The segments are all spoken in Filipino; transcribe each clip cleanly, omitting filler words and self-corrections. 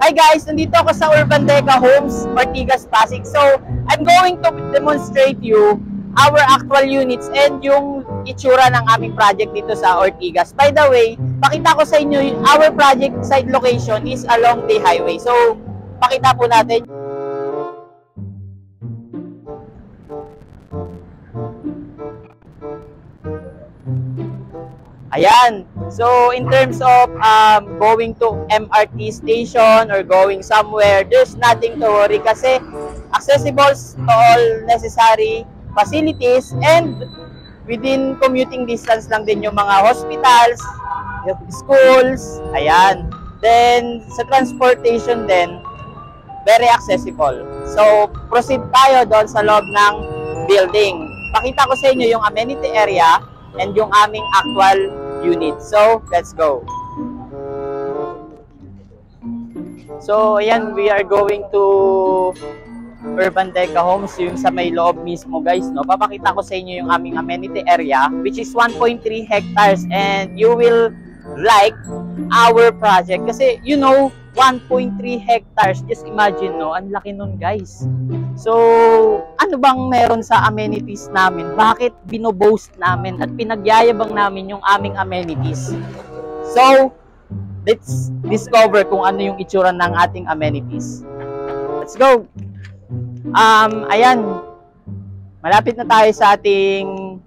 Hi guys, nandito ako sa Urban Deca Homes, Ortigas, Pasig. So, I'm going to demonstrate you our actual units and yung itsura ng aming project dito sa Ortigas. By the way, pakita ko sa inyo, our project site location is along the highway. So, pakita po natin. Ayan. So, in terms of going to MRT station or going somewhere, there's nothing to worry kasi accessible to all necessary facilities and within commuting distance lang din yung mga hospitals, schools, ayan. Then, sa transportation din, very accessible. So, proceed tayo doon sa loob ng building. Pakita ko sa inyo yung amenity area and yung aming actual unit. So, let's go. So, ayan, we are going to Urban Deca Homes, yung sa may loob mismo, guys, no? Papakita ko sa inyo yung aming amenity area, which is 1.3 hectares, and you will like our project. Kasi, you know, 1.3 hectares, just imagine, no? Ang laki nun, guys. So, ano bang meron sa amenities namin? Bakit binoboast namin at pinagyayabang namin yung aming amenities? So, let's discover kung ano yung itsura ng ating amenities. Let's go! Ayan. Malapit na tayo sa ating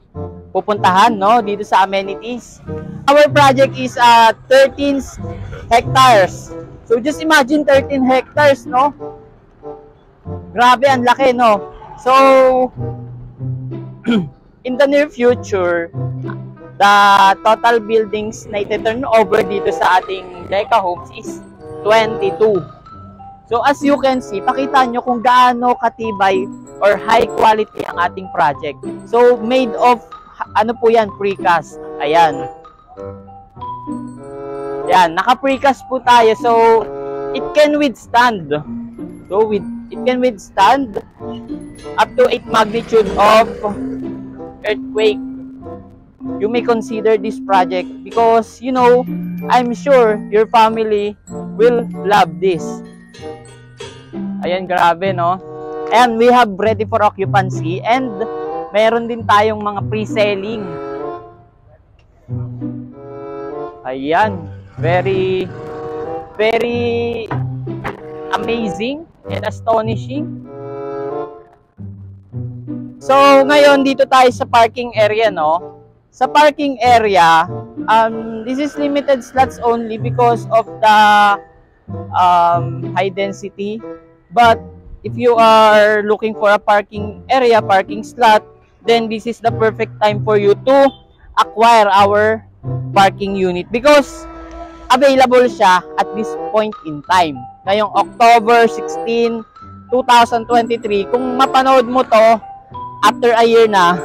pupuntahan, no? Dito sa amenities. Our project is 13 hectares. So, just imagine 13 hectares, no? Grabe, ang laki, no? So, in the near future, the total buildings na iti-turn over dito sa ating Deca Homes is 22. So, as you can see, pakita nyo kung gaano katibay or high quality ang ating project. So, made of, ano po yan, precast. Ayan. Ayan, naka-precast po tayo. So, it can withstand. So, it can withstand up to 8 magnitude of earthquake. You may consider this project because, you know, I'm sure your family will love this. Ayan, grabe, no? And we have ready for occupancy and meron din tayong mga pre-selling. Ayan, very amazing and astonishing. So, ngayon dito tayo sa parking area, no? Sa parking area, this is limited slots only because of the high density. But if you are looking for a parking area, parking slot, then this is the perfect time for you to acquire our parking unit because available siya at this point in time. Ngayong October 16, 2023, kung mapanood mo to after a year na,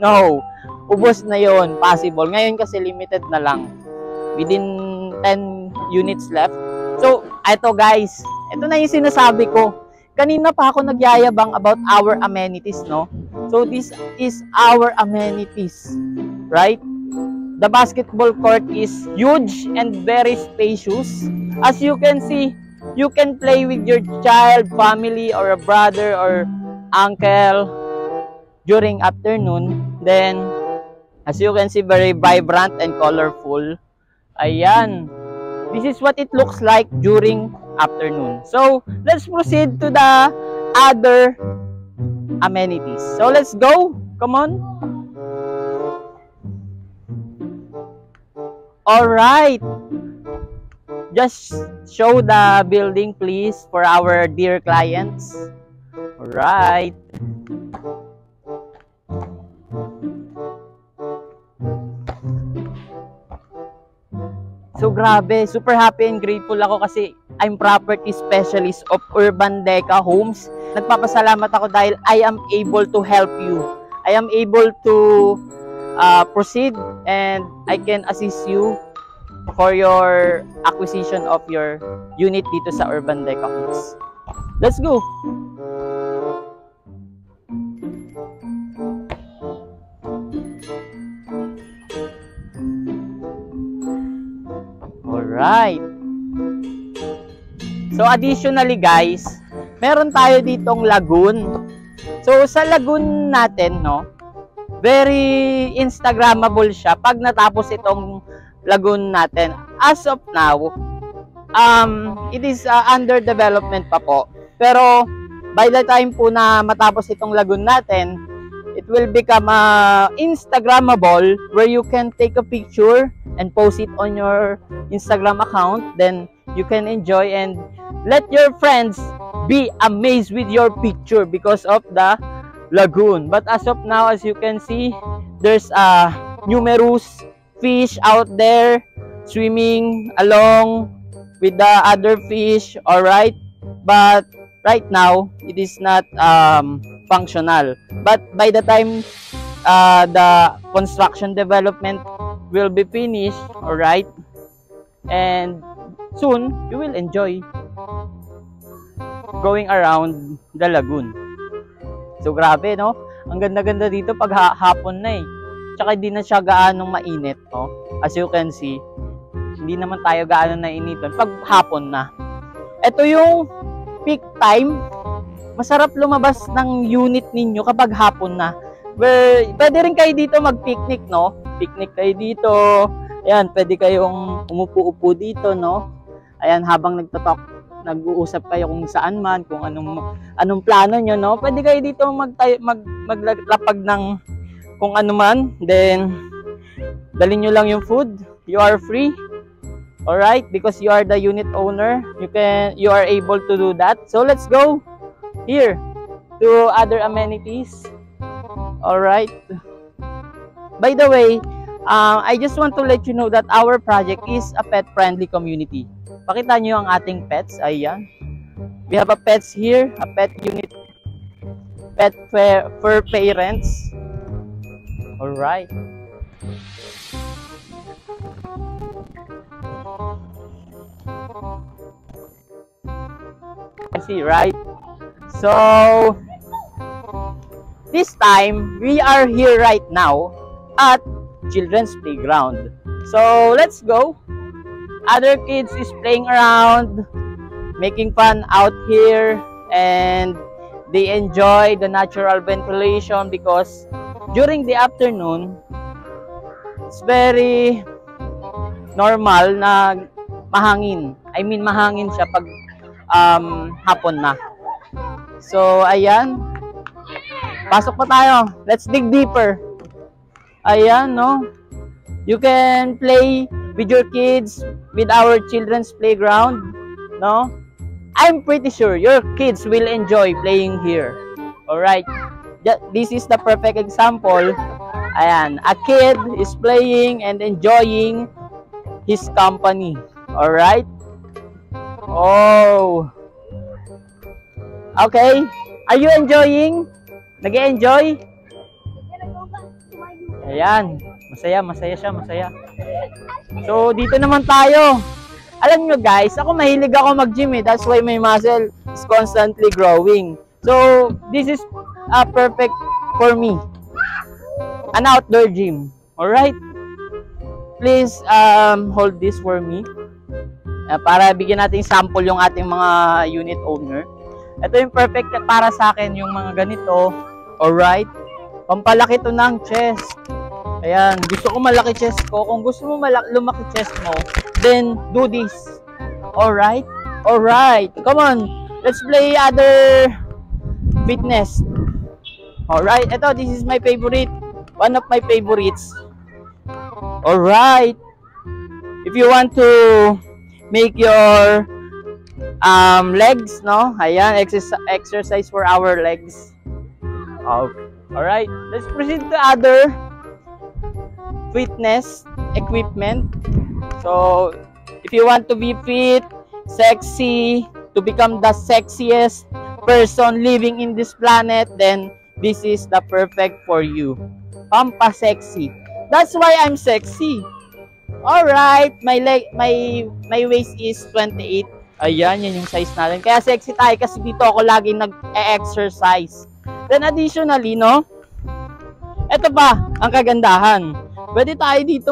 no, ubos na yon, possible. Ngayon kasi limited na lang. Within 10 units left. So, eto guys, ito na yung sinasabi ko. Kanina pa ako nagyayabang about our amenities, no? So, this is our amenities, right? The basketball court is huge and very spacious. As you can see, you can play with your child, family, or a brother or uncle during afternoon. Then, as you can see, very vibrant and colorful. Ayan. This is what it looks like during afternoon. So, let's proceed to the other amenities. So, let's go. Come on. Alright. Just show the building, please, for our dear clients. Alright. So, grabe. Super happy and grateful ako kasi I'm property specialist of Urban Deca Homes. Nagpapasalamat ako dahil I am able to help you. I am able to proceed and I can assist you for your acquisition of your unit dito sa Urban Deca Homes. Let's go! Alright. So additionally guys, meron tayo ditong lagoon. So sa lagoon natin, no, very Instagrammable siya pag natapos itong lagoon natin. As of now, it is under development pa po. Pero by the time po na matapos itong lagoon natin, it will become Instagrammable, where you can take a picture and post it on your Instagram account. Then you can enjoy and let your friends be amazed with your picture because of the lagoon. But as of now, as you can see, there's numerous fish out there swimming along with the other fish. All right, but right now it is not functional. But by the time the construction development will be finished, all right, and soon you will enjoy going around the lagoon. So grabe, no? Ang ganda-ganda dito pag hapon na eh. Tsaka hindi na siya gaanong mainit, no? As you can see, hindi naman tayo gaano nainiton pag hapon na. Ito yung peak time. Masarap lumabas ng unit ninyo kapag hapon na. Where, pwede rin kayo dito mag-picnic, no? Picnic kayo dito. Ayan, pwede kayong umupo-upo dito, no? Ayan, habang nag-uusap kayo kung saan man, kung anong plano nyo, no? Pwede kayo dito maglapag ng kung ano man. Then, dalhin nyo lang yung food. You are free. Alright? Because you are the unit owner. You are able to do that. So, let's go here to other amenities. Alright? By the way, I just want to let you know that our project is a pet-friendly community. Pakita nyo ang ating pets. Ayan. We have a pets here, a pet unit, pet for parents. Alright. See, right? So, this time, we are here right now at Children's Playground. So, let's go. Other kids is playing around, making fun out here, and they enjoy the natural ventilation because during the afternoon, it's very normal na mahangin. I mean, mahangin siya pag hapon na. So, ayan. Pasok pa tayo. Let's dig deeper. Ayan, no? You can play with your kids with our children's playground, no? I'm pretty sure your kids will enjoy playing here. Alright? This is the perfect example. Ayan, a kid is playing and enjoying his company. Alright? Oh. Okay. Are you enjoying? Nag-enjoy? Ayan. Masaya siya, masaya. So, dito naman tayo. Alam nyo guys, ako mahilig ako mag-gym eh. That's why my muscle is constantly growing. So, this is perfect for me. An outdoor gym. Alright? Please hold this for me. Para bigyan natin sample yung ating mga unit owner. Ito yung perfect para sa akin, yung mga ganito. Alright? Pampalaki to ng chest. Ayan, gusto ko malaki chest ko. Kung gusto mo lumaki chest mo, then do this. Alright? Alright. Come on. Let's play other fitness. Alright. Ito, this is my favorite. One of my favorites. Alright. If you want to make your legs, no? Ayan, exercise for our legs. Alright. Let's proceed to other fitness equipment. So, if you want to be fit, sexy, to become the sexiest person living in this planet, then this is the perfect for you. Pampa-sexy. That's why I'm sexy. Alright, my waist is 28. Ayan, yan yung size natin. Kaya sexy tayo kasi dito ako laging nag-exercise. Then additionally, no? Ito pa, ang kagandahan. Pwede tayo dito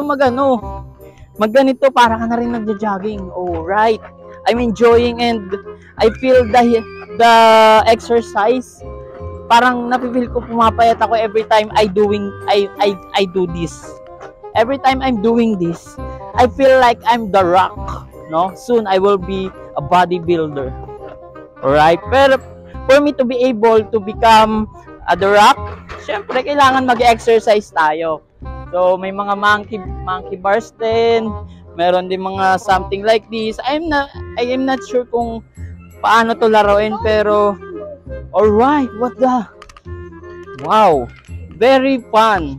magganito para ka na rin nagja-jogging. Alright. I'm enjoying and I feel the exercise. Parang napipil ko pumapayat ako every time I do this. Every time I'm doing this, I feel like I'm the Rock, no? Soon I will be a bodybuilder. Alright? Pero for me to be able to become the Rock, syempre kailangan mag-exercise tayo. So may mga monkey bars din, meron din mga something like this. I am not sure kung paano to laruin, pero alright, wow, very fun.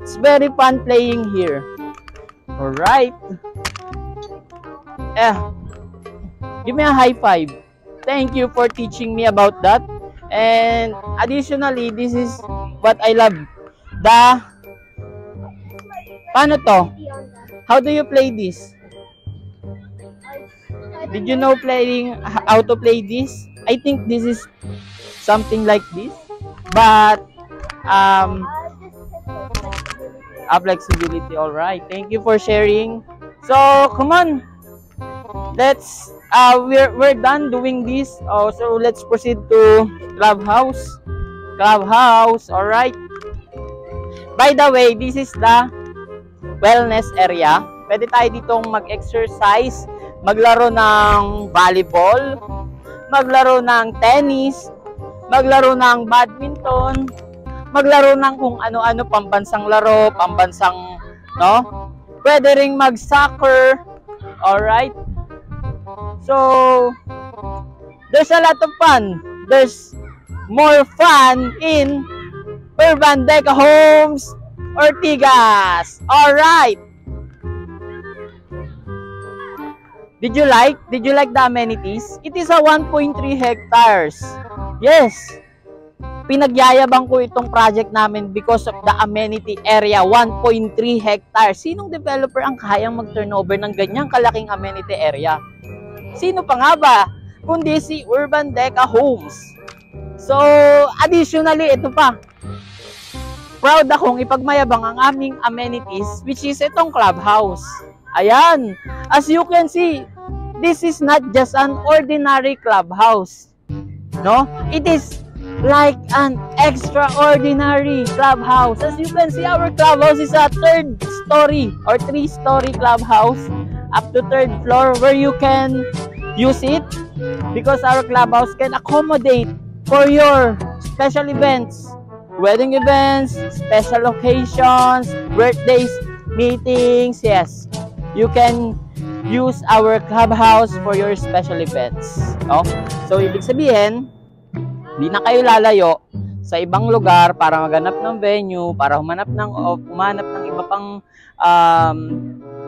It's very fun playing here. Alright. Give me a high five. Thank you for teaching me about that. And additionally, this is what I love. Paano to? How do you play this? Did you know how to play this? I think this is something like this. But, flexibility. All right. Thank you for sharing. So, come on. We're done doing this. So let's proceed to clubhouse. All right. By the way, this is the wellness area. Pwede tayo ditong mag-exercise, maglaro ng volleyball, maglaro ng tennis, maglaro ng badminton, maglaro ng kung ano-ano, pambansang laro, no? Pwede ring mag-soccer. Alright? So, there's a lot of fun. There's more fun in Urban Deca Homes, Ortigas. Alright. Did you like the amenities? It is a 1.3 hectares. Yes. Pinagyayabang ko itong project namin because of the amenity area, 1.3 hectares. Sinong developer ang kayang mag-turnover ng ganyang kalaking amenity area? Sino pa nga ba? Kundi si Urban Deca Homes. So, additionally, ito pa. Proud akong ipagmayabang ang aming amenities, which is itong clubhouse. Ayan. As you can see, this is not just an ordinary clubhouse. No? It is like an extraordinary clubhouse. As you can see, our clubhouse is a 3rd story or 3-story clubhouse up to 3rd floor where you can use it because our clubhouse can accommodate for your special events, wedding events, special occasions, birthdays, meetings. Yes, you can use our clubhouse for your special events. No? So, ibig sabihin, hindi na kayo lalayo sa ibang lugar para maghanap ng venue, para humanap ng iba pang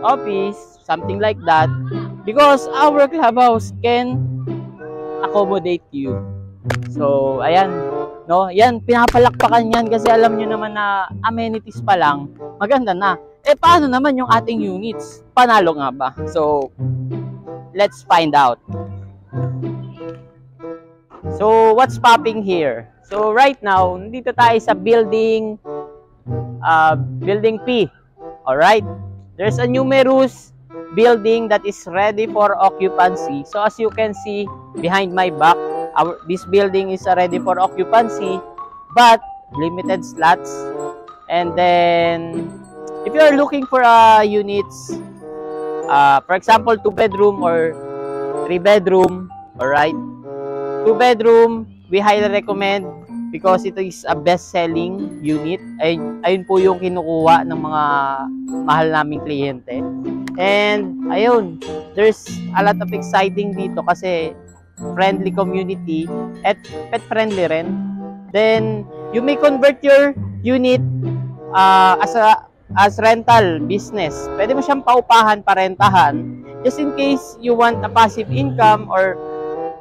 office, something like that, because our clubhouse can accommodate you. So, ayan, no? Yan, pinapalakpakan yan kasi alam nyo naman na amenities pa lang, maganda na. Paano naman yung ating units? Panalo nga ba? So, let's find out. So, what's popping here? So, right now, nandito tayo sa building P. Alright? There's a numerous building that is ready for occupancy. So, as you can see behind my back, this building is ready for occupancy, but limited slots. And then, if you are looking for units, for example, 2-bedroom or 3-bedroom, alright? 2-bedroom, we highly recommend because it is a best-selling unit. Ayun po yung kinukuha ng mga mahal naming kliyente. And, ayun, there's a lot of exciting dito kasi friendly community at pet-friendly rin. Then, you may convert your unit as rental business. Pwede mo siyang paupahan, parentahan, just in case you want a passive income or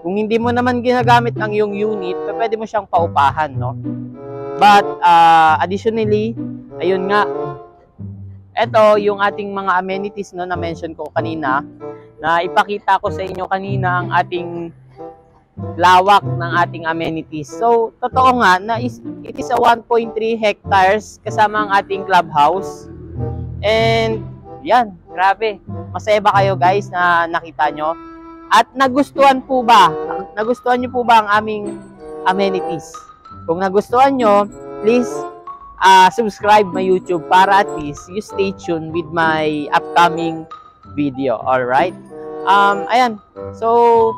kung hindi mo naman ginagamit ang iyong unit, pwede mo siyang paupahan, no? But, additionally, ayun nga, ito yung ating mga amenities, no, na mention ko kanina, na ipakita ko sa inyo kanina ang ating lawak ng ating amenities. So, totoo nga na it is a 1.3 hectares kasama ang ating clubhouse. And, yan, grabe. Masaya ba kayo guys na nakita nyo? At nagustuhan niyo po ba ang aming amenities? Kung nagustuhan nyo, please subscribe my YouTube para at least you stay tuned with my upcoming video. Alright? Ayan. So,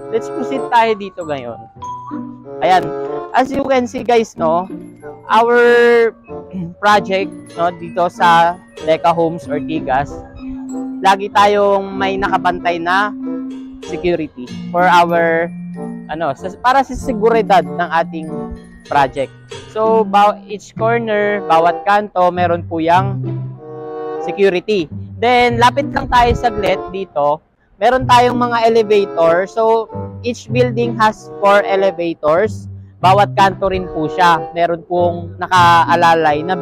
let's proceed tayo dito ngayon. Ayan. As you can see guys, no, our project, no, dito sa Deca Homes Ortigas, lagi tayong may nakabantay na security for our para sa seguridad ng ating project. So, each corner, bawat kanto, meron po yang security. Then, lapit lang tayo saglit dito. Meron tayong mga elevator. So, each building has 4 elevators. Bawat kanto rin po siya. Meron pong nakaalalay na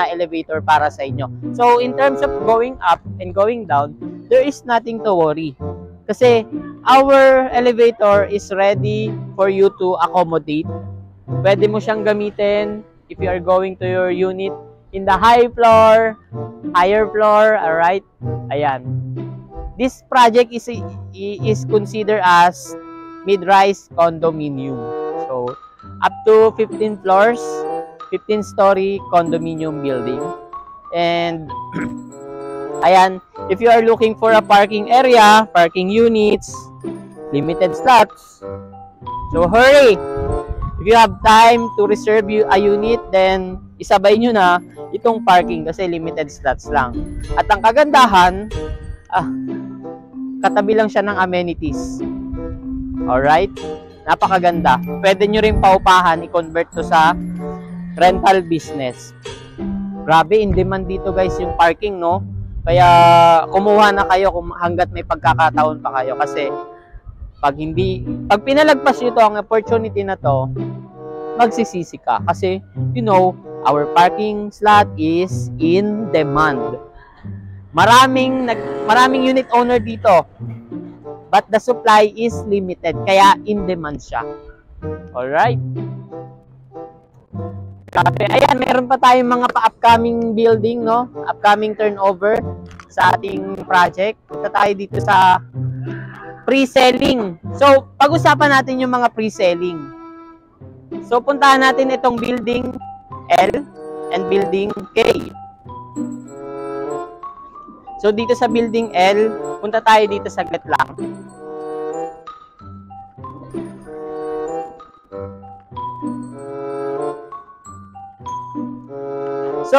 elevator para sa inyo. So, in terms of going up and going down, there is nothing to worry. Kasi, our elevator is ready for you to accommodate. Pwede mo siyang gamitin if you are going to your unit in the higher floor, alright? Ayan. This project is considered as mid-rise condominium. So, up to 15 floors, 15-story condominium building. And, ayan, if you are looking for a parking area, parking units, limited slots, so hurry! If you have time to reserve a unit, then isabay nyo na itong parking kasi limited slots lang. At ang kagandahan, katabi lang siya ng amenities. Alright? Napakaganda. Pwede nyo rin paupahan, i-convert to sa rental business. Grabe, in demand dito guys yung parking, no? Kaya kumuha na kayo hanggat may pagkakataon pa kayo kasi pag pinalagpas nyo to, ang opportunity na to, magsisisi ka. Kasi, you know, our parking slot is in demand. Maraming unit owner dito. But the supply is limited. Kaya in demand siya. Alright? Ayan, meron pa tayong mga pa-upcoming building, no? Upcoming turnover sa ating project. Punta tayo dito sa pre-selling. So, pag-usapan natin yung mga pre-selling. So, puntahan natin itong building L and building K. So, dito sa building L, punta tayo dito saglit lang. So,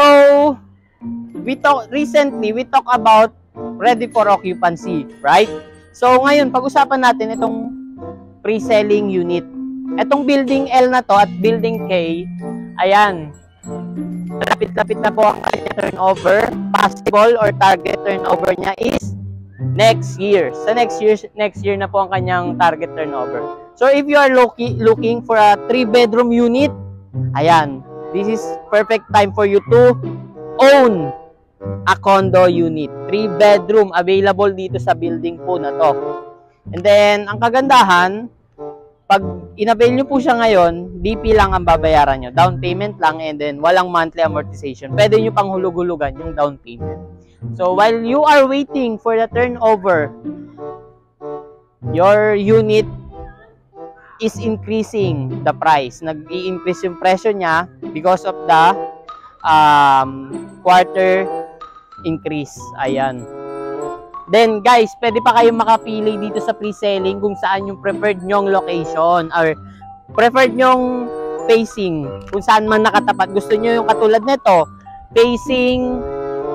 recently, we talk about ready for occupancy, right? So, ngayon, pag-usapan natin itong pre-selling unit. Itong building L na to at building K, ayan, lapit-lapit na po ang kanya turnover. Possible or target turnover niya is next year. Sa next year na po ang kanyang target turnover. So, if you are looking for a 3-bedroom unit, ayan, this is perfect time for you to own a condo unit. 3-bedroom available dito sa building po na to. And then, ang kagandahan, pag inavail nyo po siya ngayon, DP lang ang babayaran nyo. Down payment lang and then walang monthly amortization. Pwede nyo pang hulug-hulugan yung down payment. So, while you are waiting for the turnover, your unit is increasing the price. Nag-i-increase yung presyo niya because of the quarter increase. Ayan. Then guys, pwede pa kayong makapili dito sa pre-selling kung saan yung preferred nyong location or preferred nyong facing, kung saan man nakatapat. Gusto nyo yung katulad nito, facing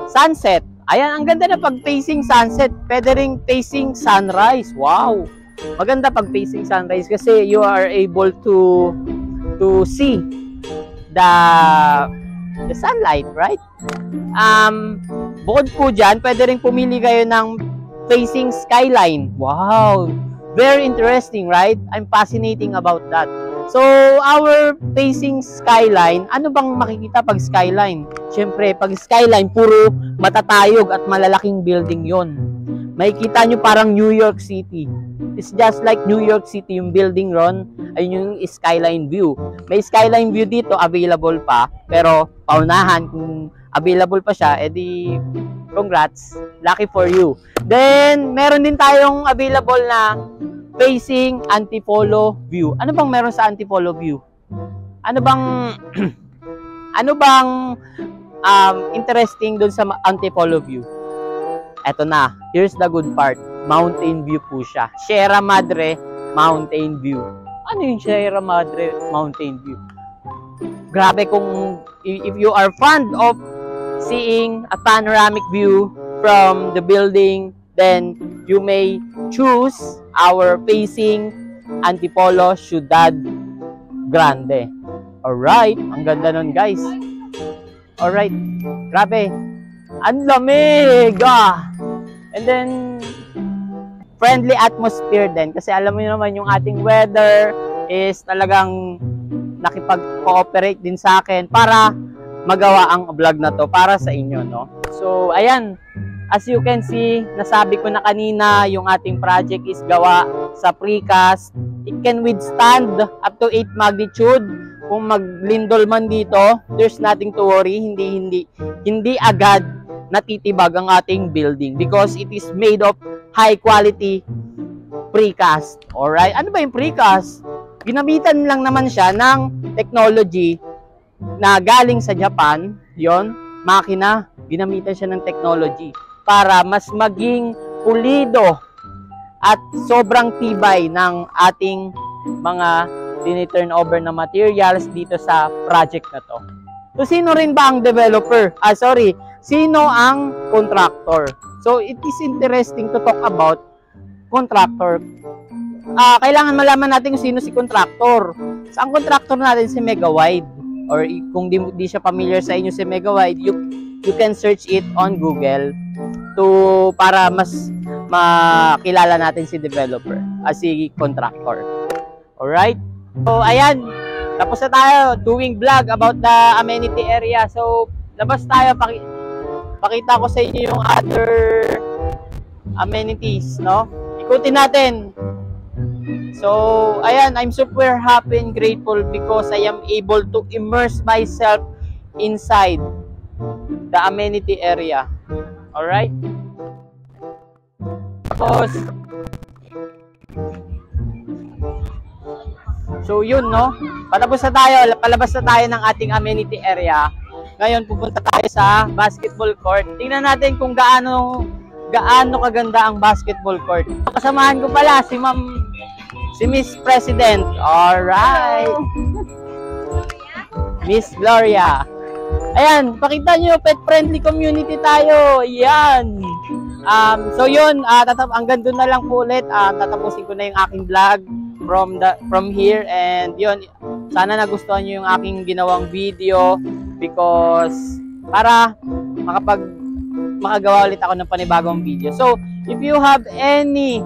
sunset. Ayan, ang ganda na pag facing sunset. Pwede ring facing sunrise. Wow! Maganda pag facing sunrise kasi you are able to see the sunlight, right? Bukod po dyan, pwede rin pumili kayo ng facing skyline. Wow! Very interesting, right? I'm fascinating about that. So, our facing skyline, ano bang makikita pag skyline? Siyempre, pag skyline, puro matatayog at malalaking building yon. Makikita nyo parang New York City. It's just like New York City, yung building ron, ayun yung skyline view. May skyline view dito, available pa, pero paunahan, kung available pa siya, edi congrats, lucky for you. Then, meron din tayong available na facing antipolo view. Ano bang meron sa antipolo view? Ano bang ano bang interesting dun sa antipolo view? Eto na, here's the good part. Mountain view po siya. Sierra Madre Mountain View. Ano yung Sierra Madre Mountain View? Grabe, kung if you are fond of seeing a panoramic view from the building, then you may choose our facing antipolo Ciudad Grande. Alright, ang ganda nun, guys. Alright, grabe. Ang lamig, And then, friendly atmosphere din. Kasi alam mo naman, yung ating weather is talagang nakipag-cooperate din sa akin para magawa ang vlog na to para sa inyo, no? So, ayan. As you can see, nasabi ko na kanina, yung ating project is gawa sa precast. It can withstand up to 8 magnitude. Kung maglindol man dito, there's nothing to worry. Hindi agad natitibag ang ating building because it is made of high quality precast. Alright? Ano ba yung precast? Ginamitan lang naman siya ng technology na galing sa Japan. Yon, makina. Ginamitan siya ng technology para mas maging pulido at sobrang tibay ng ating mga tini-turnover na materials dito sa project na to. So, sino rin ba ang developer? Sino ang contractor? So, it is interesting to talk about contractor. Kailangan malaman natin kung sino si contractor. So, ang contractor natin si Megawide. Or kung di siya familiar sa inyo si Megawide, you can search it on Google para mas makilala natin si developer, si contractor. Alright? So, ayan. Tapos na tayo doing vlog about the amenity area. So, labas tayo. Pakita ko sa inyo yung other amenities, no? Ikutin natin. So, ayan, I'm super happy and grateful because I am able to immerse myself inside the amenity area. Alright? Tapos, so yun, no? Palabas na tayo ng ating amenity area. Ngayon, pupunta tayo sa basketball court. Tingnan natin kung gaano kaganda ang basketball court. Kasamahan ko pala si Miss President. Alright. Miss Gloria. Ayan, pakita nyo, pet-friendly community tayo. Ayan. So yun, hanggang doon na lang po ulit. Tatapusin ko na yung aking vlog from here. And yun, sana nagustuhan nyo yung aking ginawang video because para makagawa ulit ako ng panibagong video. So, if you have any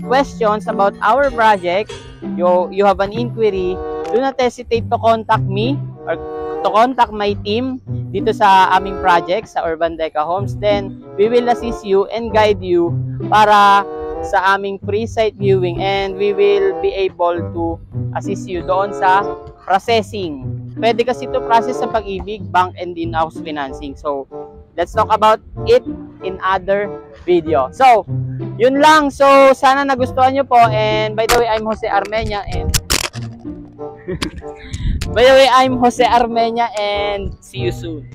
questions about our project, you have an inquiry, do not hesitate to contact me or to contact my team dito sa aming project sa Urban Deca Homes. Then, we will assist you and guide you para sa aming free site viewing, and we will be able to assist you doon sa processing. Pwede kasi ito process sa Pag-ibig, bank, and in-house financing. So, let's talk about it in other video. So, yun lang. So, sana nagustuhan nyo po. And by the way, I'm Jose Armenia and see you soon.